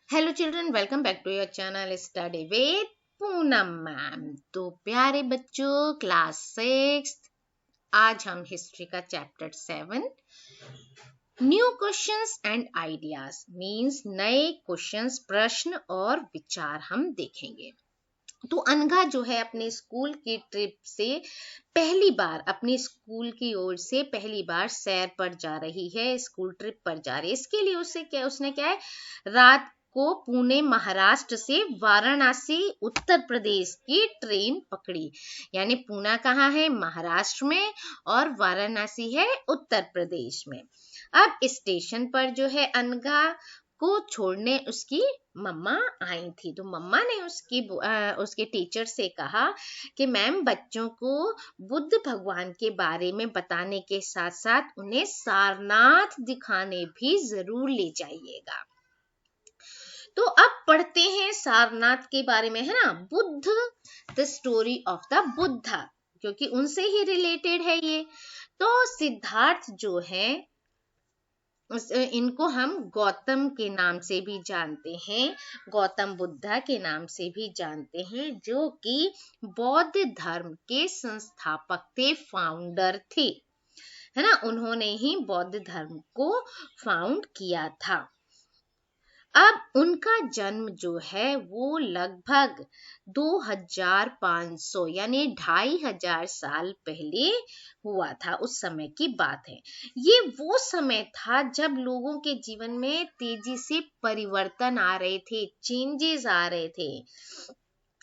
Hello children, welcome back to your channel study with Poonam ma'am. तो प्यारे बच्चों, class 6 आज हम हिस्ट्री का chapter 7 new questions and ideas means नए क्वेश्चंस, प्रश्न और विचार हम देखेंगे। तो अनघा जो है अपने स्कूल की ट्रिप से पहली बार अपनी स्कूल की ओर से पहली बार सैर पर जा रही है, स्कूल ट्रिप पर जा रही है। इसके लिए उसने क्या है, रात को पुणे महाराष्ट्र से वाराणसी उत्तर प्रदेश की ट्रेन पकड़ी। यानी पुणे कहाँ है, महाराष्ट्र में, और वाराणसी है उत्तर प्रदेश में। अब स्टेशन पर जो है अनघा को छोड़ने उसकी मम्मा आई थी। तो मम्मा ने उसके टीचर से कहा कि मैम, बच्चों को बुद्ध भगवान के बारे में बताने के साथ साथ उन्हें सारनाथ दिखाने भी जरूर ले जाइएगा। तो अब पढ़ते हैं सारनाथ के बारे में, है ना। Buddha, the story of the Buddha, क्योंकि उनसे ही रिलेटेड है ये। तो सिद्धार्थ जो है, इनको हम गौतम के नाम से भी जानते हैं, गौतम बुद्धा के नाम से भी जानते हैं, जो कि बौद्ध धर्म के संस्थापक थे, फाउंडर थे, है ना। उन्होंने ही बौद्ध धर्म को फाउंड किया था। अब उनका जन्म जो है वो लगभग 2500 यानी 2500 साल पहले हुआ था। उस समय की बात है। ये वो समय था जब लोगों के जीवन में तेजी से परिवर्तन आ रहे थे, चेंजेस आ रहे थे,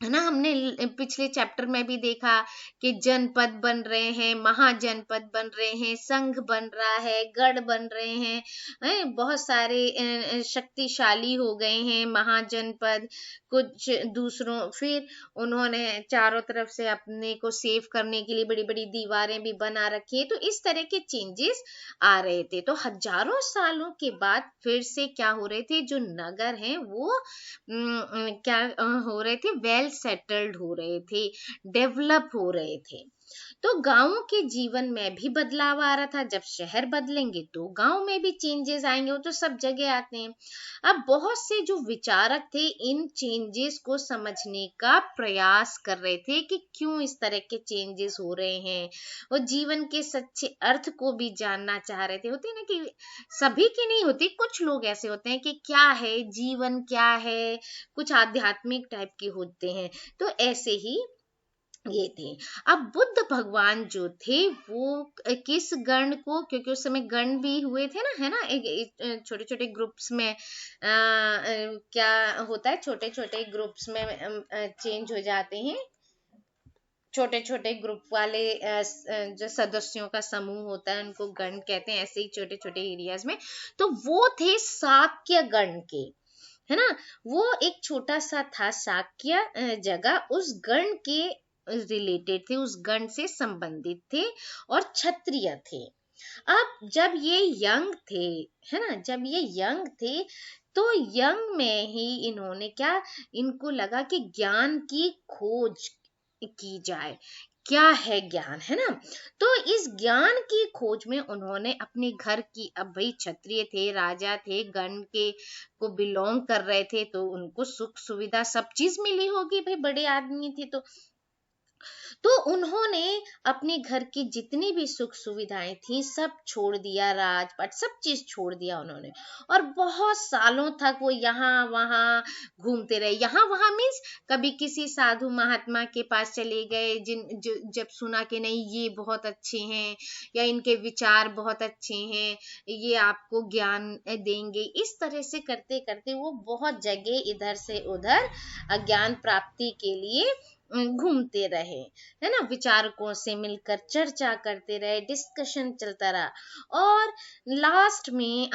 है ना। हमने पिछले चैप्टर में भी देखा कि जनपद बन रहे हैं, महाजनपद बन रहे हैं, संघ बन रहा है, गढ़ बन रहे हैं, बहुत सारे शक्तिशाली हो गए हैं महाजनपद। कुछ दूसरों, फिर उन्होंने चारों तरफ से अपने को सेव करने के लिए बड़ी बड़ी दीवारें भी बना रखी है। तो इस तरह के चेंजेस आ रहे थे। तो हजारों सालों के बाद फिर से क्या हो रहे थे, जो नगर हैं वो क्या हो रहे थे, वेल सेटल्ड हो रहे थे, डेवलप हो रहे थे। तो गांवों के जीवन में भी बदलाव आ रहा था। जब शहर बदलेंगे तो गांव में भी चेंजेस आएंगे, वो तो सब जगह आते हैं। अब बहुत से जो विचारक थे इन चेंजेस को समझने का प्रयास कर रहे थे कि क्यों इस तरह के चेंजेस हो रहे हैं, और जीवन के सच्चे अर्थ को भी जानना चाह रहे थे। होते ना कि सभी की नहीं होती, कुछ लोग ऐसे होते हैं कि क्या है जीवन, क्या है, कुछ आध्यात्मिक टाइप के होते हैं। तो ऐसे ही ये थे। अब बुद्ध भगवान जो थे वो किस गण को, क्योंकि उस समय गण भी हुए थे ना, है ना, एक छोटे छोटे ग्रुप्स में क्या होता है, छोटे छोटे ग्रुप्स में चेंज हो जाते हैं। छोटे छोटे ग्रुप वाले जो सदस्यों का समूह होता है उनको गण कहते हैं, ऐसे ही छोटे छोटे एरियाज में। तो वो थे शाक्य गण के, है ना। वो एक छोटा सा था शाक्य जगह, उस गण के रिलेटेड थे, उस गण से संबंधित थे और क्षत्रिय थे। अब जब ये यंग थे, है ना, जब ये यंग थे तो यंग में ही इन्होंने क्या, इनको लगा कि ज्ञान की खोज की जाए। क्या है ज्ञान, है ना। तो इस ज्ञान की खोज में उन्होंने अपने घर की, अब भाई क्षत्रिय थे, राजा थे, गण के को बिलोंग कर रहे थे, तो उनको सुख सुविधा सब चीज मिली होगी, भाई बड़े आदमी थे। तो उन्होंने अपने घर की जितनी भी सुख सुविधाएं थी सब छोड़ दिया, राजपाट सब चीज छोड़ दिया उन्होंने। और बहुत सालों तक वो यहाँ वहाँ घूमते रहे। यहाँ वहाँ मीन्स कभी किसी साधु महात्मा के पास चले गए, जब सुना कि नहीं ये बहुत अच्छे हैं या इनके विचार बहुत अच्छे हैं, ये आपको ज्ञान देंगे, इस तरह से करते करते वो बहुत जगह इधर से उधर ज्ञान प्राप्ति के लिए घूमते रहे, है ना। विचारकों से मिलकर चर्चा करते रहे, डिस्कशन चलता रहा। और लास्ट में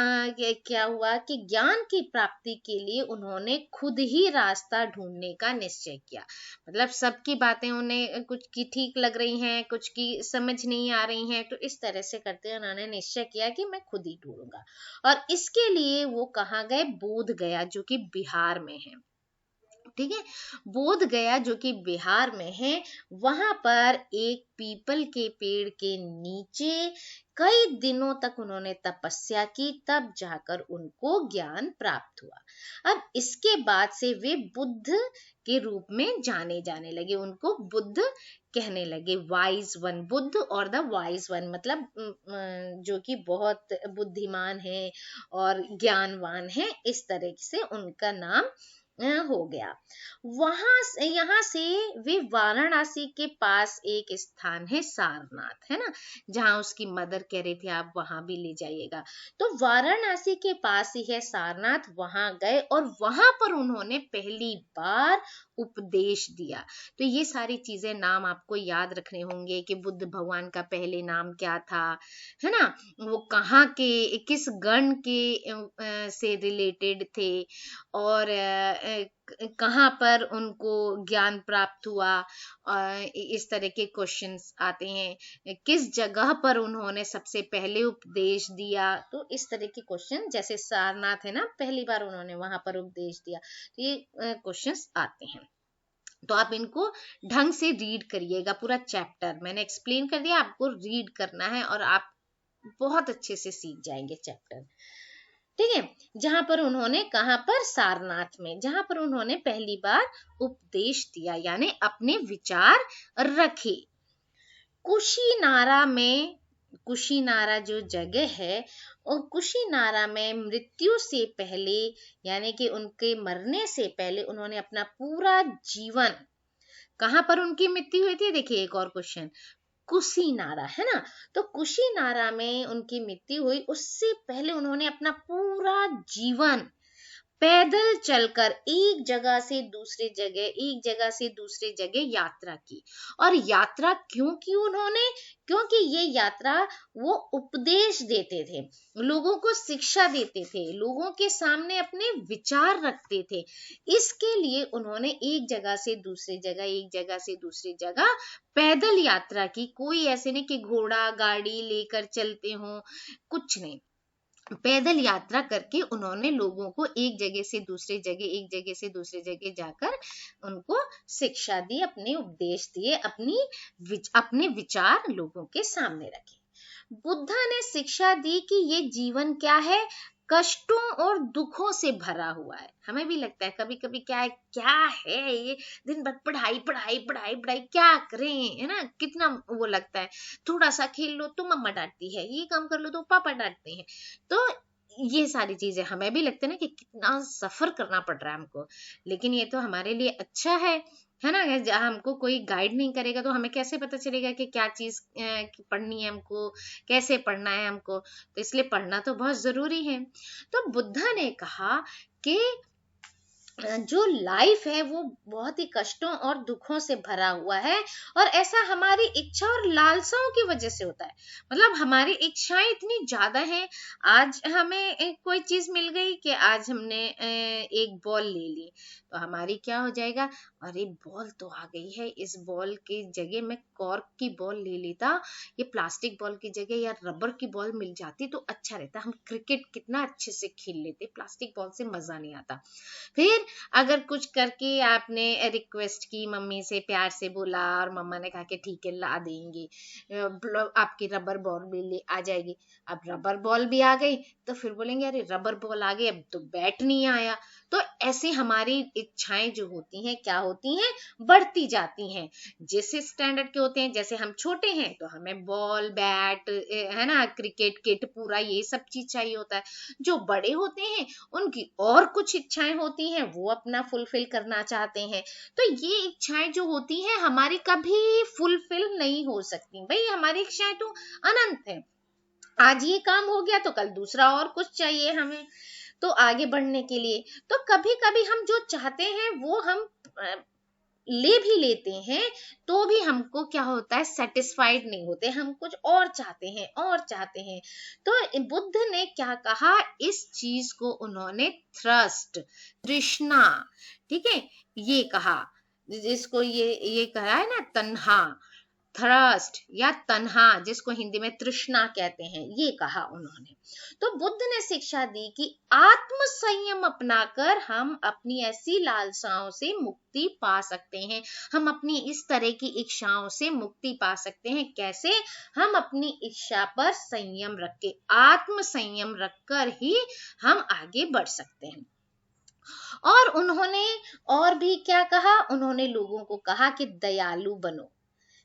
क्या हुआ कि ज्ञान की प्राप्ति के लिए उन्होंने खुद ही रास्ता ढूंढने का निश्चय किया। मतलब सबकी बातें उन्हें कुछ की ठीक लग रही हैं, कुछ की समझ नहीं आ रही हैं, तो इस तरह से करते उन्होंने निश्चय किया कि मैं खुद ही ढूंढूंगा। और इसके लिए वो कहाँ गए, बोध गया, जो कि बिहार में है। ठीक है। बोध गया जो कि बिहार में है, वहां पर एक पीपल के पेड़ के नीचे कई दिनों तक उन्होंने तपस्या की, तब जाकर उनको ज्ञान प्राप्त हुआ। अब इसके बाद से वे बुद्ध के रूप में जाने जाने लगे, उनको बुद्ध कहने लगे, वाइज वन। बुद्ध और द वाइज वन मतलब जो कि बहुत बुद्धिमान है और ज्ञानवान है, इस तरह से उनका नाम हो गया। वहां से यहाँ से वे वाराणसी के पास एक स्थान है सारनाथ, है ना, जहाँ उसकी मदर कह रही थी आप वहां भी ले जाइएगा। तो वाराणसी के पास ही है सारनाथ, वहां गए और वहां पर उन्होंने पहली बार उपदेश दिया। तो ये सारी चीजें नाम आपको याद रखने होंगे कि बुद्ध भगवान का पहले नाम क्या था, है ना, वो कहाँ के किस गण के से रिलेटेड थे, और कहाँ पर उनको ज्ञान प्राप्त हुआ। इस तरह के क्वेश्चंस आते हैं, किस जगह पर उन्होंने सबसे पहले उपदेश दिया। तो इस तरह के क्वेश्चन, जैसे सारनाथ है ना, पहली बार उन्होंने वहां पर उपदेश दिया, तो ये क्वेश्चंस आते हैं। तो आप इनको ढंग से रीड करिएगा, पूरा चैप्टर मैंने एक्सप्लेन कर दिया, आपको रीड करना है और आप बहुत अच्छे से सीख जाएंगे चैप्टर, ठीक है। जहां पर उन्होंने, कहां पर, सारनाथ में, जहां पर उन्होंने पहली बार उपदेश दिया, यानी अपने विचार रखे। कुशीनारा में, कुशीनारा जो जगह है, और कुशीनारा में मृत्यु से पहले, यानी कि उनके मरने से पहले, उन्होंने अपना पूरा जीवन, कहां पर उनकी मृत्यु हुई थी, देखिए एक और क्वेश्चन, कुशीनारा, है ना, तो कुशीनारा में उनकी मृत्यु हुई, उससे पहले उन्होंने अपना पूरा जीवन पैदल चलकर एक जगह से दूसरी जगह, एक जगह से दूसरी जगह यात्रा की। और यात्रा क्यों की उन्होंने, क्योंकि ये यात्रा वो उपदेश देते थे, लोगों को शिक्षा देते थे, लोगों के सामने अपने विचार रखते थे, इसके लिए उन्होंने एक जगह से दूसरी जगह, एक जगह से दूसरी जगह पैदल यात्रा की। कोई ऐसे नहीं कि घोड़ा गाड़ी लेकर चलते हो, कुछ नहीं, पैदल यात्रा करके उन्होंने लोगों को एक जगह से दूसरी जगह, एक जगह से दूसरी जगह जाकर उनको शिक्षा दी, अपने उपदेश दिए, अपने विचार लोगों के सामने रखे। बुद्धा ने शिक्षा दी कि ये जीवन क्या है, कष्टों और दुखों से भरा हुआ है। हमें भी लगता है कभी कभी, क्या है ये, दिन भर पढ़ाई पढ़ाई पढ़ाई पढ़ाई, क्या करें, है ना, कितना वो लगता है। थोड़ा सा खेल लो तो मम्मा डांटती है, ये काम कर लो तो पापा डांटते हैं। तो ये सारी चीजें हमें भी लगता है ना कि कितना सफर करना पड़ रहा है हमको, लेकिन ये तो हमारे लिए अच्छा है ना। जहाँ हमको कोई गाइड नहीं करेगा तो हमें कैसे पता चलेगा कि क्या चीज पढ़नी है हमको, कैसे पढ़ना है हमको, तो इसलिए पढ़ना तो बहुत जरूरी है। तो बुद्धा ने कहा कि जो लाइफ है वो बहुत ही कष्टों और दुखों से भरा हुआ है, और ऐसा हमारी इच्छा और लालसाओं की वजह से होता है। मतलब हमारी इच्छाएं इतनी ज्यादा हैं, आज हमें कोई चीज मिल गई कि आज हमने एक बॉल ले ली, तो हमारी क्या हो जाएगा, अरे बॉल तो आ गई है, इस बॉल की जगह मैं कॉर्क की बॉल ले लेता, ये प्लास्टिक बॉल की जगह या रबर की बॉल मिल जाती तो अच्छा रहता, हम क्रिकेट कितना अच्छे से खेल लेते, प्लास्टिक बॉल से मजा नहीं आता। फिर अगर कुछ करके आपने रिक्वेस्ट की, मम्मी से प्यार से बोला, और मम्मा ने कहा कि ठीक है ला देंगे, आपकी रबर बॉल भी ले आ जाएगी। अब रबर बॉल भी आ गई तो फिर बोलेंगे अरे रबर बॉल आ गई, अब तो बैट नहीं आया। तो ऐसे हमारी इच्छाएं जो होती हैं, क्या होती हैं, बढ़ती जाती हैं। जिस स्टैंडर्ड के होते हैं, जैसे हम छोटे हैं तो हमें बॉल बैट, है ना, क्रिकेट किट, पूरा ये सब चीज चाहिए होता है। जो बड़े होते हैं उनकी और कुछ इच्छाएं होती हैं, वो अपना फुलफिल करना चाहते हैं। तो ये इच्छाएं जो होती हैं हमारी कभी फुलफिल नहीं हो सकती। भाई हमारी इच्छाएं तो अनंत है, आज ये काम हो गया तो कल दूसरा और कुछ चाहिए हमें, तो आगे बढ़ने के लिए। तो कभी कभी हम जो चाहते हैं वो हम ले भी लेते हैं, तो भी हमको क्या होता है, सेटिस्फाइड नहीं होते, हम कुछ और चाहते हैं, और चाहते हैं। तो बुद्ध ने क्या कहा, इस चीज को उन्होंने थ्रस्ट, तृष्णा, ठीक है, ये कहा, जिसको ये कहा है ना, तन्हा, थर्स्ट या तन्हा, जिसको हिंदी में तृष्णा कहते हैं, ये कहा उन्होंने। तो बुद्ध ने शिक्षा दी कि आत्म संयम अपनाकर हम अपनी ऐसी लालसाओं से मुक्ति पा सकते हैं, हम अपनी इस तरह की इच्छाओं से मुक्ति पा सकते हैं। कैसे? हम अपनी इच्छा पर संयम रख के, आत्म संयम रखकर ही हम आगे बढ़ सकते हैं। और उन्होंने और भी क्या कहा? उन्होंने लोगों को कहा कि दयालु बनो,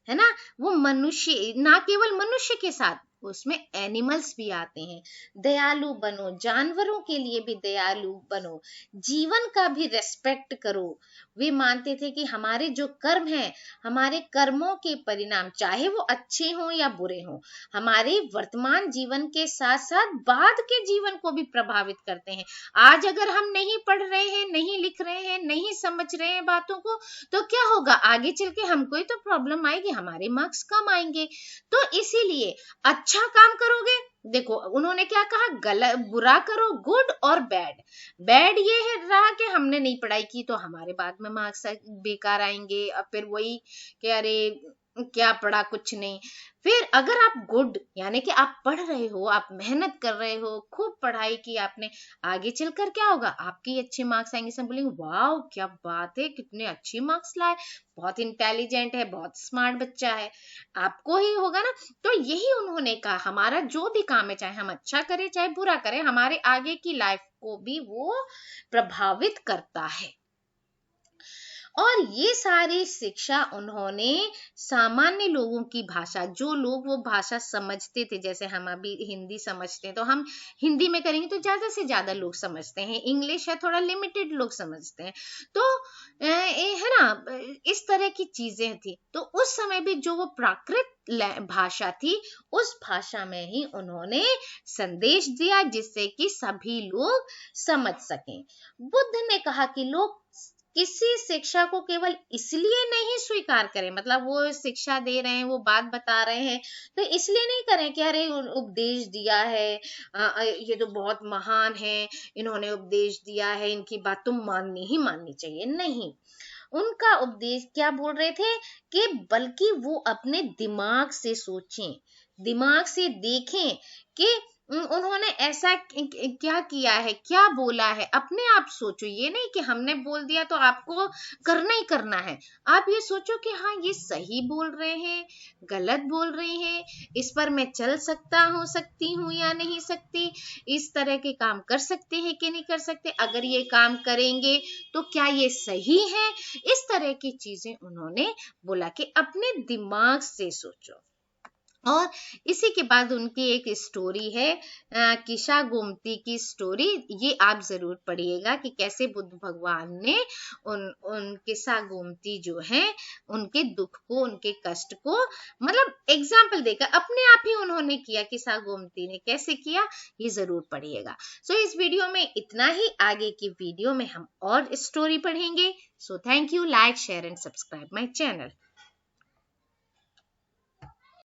है ना। वो मनुष्य, ना केवल मनुष्य के साथ, उसमें एनिमल्स भी आते हैं। दयालु बनो, जानवरों के लिए भी दयालु बनो, जीवन का भी रेस्पेक्ट करो। वे मानते थे कि हमारे जो कर्म हैं, हमारे कर्मों के परिणाम, चाहे वो अच्छे हों या बुरे हों, हमारे वर्तमान जीवन के साथ साथ बाद के जीवन को भी प्रभावित करते हैं। आज अगर हम नहीं पढ़ रहे हैं, नहीं लिख रहे हैं, नहीं समझ रहे हैं बातों को, तो क्या होगा? आगे चल के हमको ही तो प्रॉब्लम आएगी, हमारे मार्क्स कम आएंगे। तो इसीलिए अच्छा काम करोगे, देखो उन्होंने क्या कहा? गलत, बुरा करो, गुड और बैड। बैड ये है रहा कि हमने नहीं पढ़ाई की तो हमारे बाद में मार्क्स बेकार आएंगे, और फिर वही कि अरे क्या पढ़ा, कुछ नहीं। फिर अगर आप गुड, यानी कि आप पढ़ रहे हो, आप मेहनत कर रहे हो, खूब पढ़ाई की आपने, आगे चलकर क्या होगा? आपके अच्छे मार्क्स आएंगे, सब बोलेंगे वाह क्या बात है, कितने अच्छे मार्क्स लाए, बहुत इंटेलिजेंट है, बहुत स्मार्ट बच्चा है, आपको ही होगा ना। तो यही उन्होंने कहा, हमारा जो भी काम है, चाहे हम अच्छा करें चाहे बुरा करें, हमारे आगे की लाइफ को भी वो प्रभावित करता है। और ये सारी शिक्षा उन्होंने सामान्य लोगों की भाषा, जो लोग वो भाषा समझते थे, जैसे हम अभी हिंदी समझते हैं तो हम हिंदी में करेंगे तो ज्यादा से ज्यादा लोग समझते हैं, इंग्लिश है थोड़ा लिमिटेड लोग समझते हैं, तो है ना, इस तरह की चीजें थी। तो उस समय भी जो वो प्राकृत भाषा थी, उस भाषा में ही उन्होंने संदेश दिया जिससे कि सभी लोग समझ सकें। बुद्ध ने कहा कि लोग किसी शिक्षा को केवल इसलिए नहीं स्वीकार करें, मतलब वो शिक्षा दे रहे हैं, वो बात बता रहे हैं, तो इसलिए नहीं करें कि अरे उपदेश दिया है, ये तो बहुत महान है, इन्होंने उपदेश दिया है, इनकी बात तो माननी ही माननी चाहिए। नहीं, उनका उपदेश क्या बोल रहे थे कि बल्कि वो अपने दिमाग से सोचें, दिमाग से देखें कि उन्होंने ऐसा क्या किया है, क्या बोला है, अपने आप सोचो। ये नहीं कि हमने बोल दिया तो आपको करना ही करना है। आप ये सोचो कि हाँ ये सही बोल रहे हैं, गलत बोल रहे हैं, इस पर मैं चल सकता हूँ, सकती हूँ या नहीं सकती, इस तरह के काम कर सकते हैं कि नहीं कर सकते, अगर ये काम करेंगे तो क्या ये सही है। इस तरह की चीजें उन्होंने बोला कि अपने दिमाग से सोचो। और इसी के बाद उनकी एक स्टोरी है, किशा गोमती की स्टोरी, ये आप जरूर पढ़िएगा कि कैसे बुद्ध भगवान ने उन किशा गोमती जो है, उनके दुख को, उनके कष्ट को, मतलब एग्जाम्पल देकर अपने आप ही उन्होंने किया, किशा गोमती ने कैसे किया, ये जरूर पढ़िएगा। सो इस वीडियो में इतना ही, आगे की वीडियो में हम और स्टोरी पढ़ेंगे। So thank you, like share and subscribe my channel.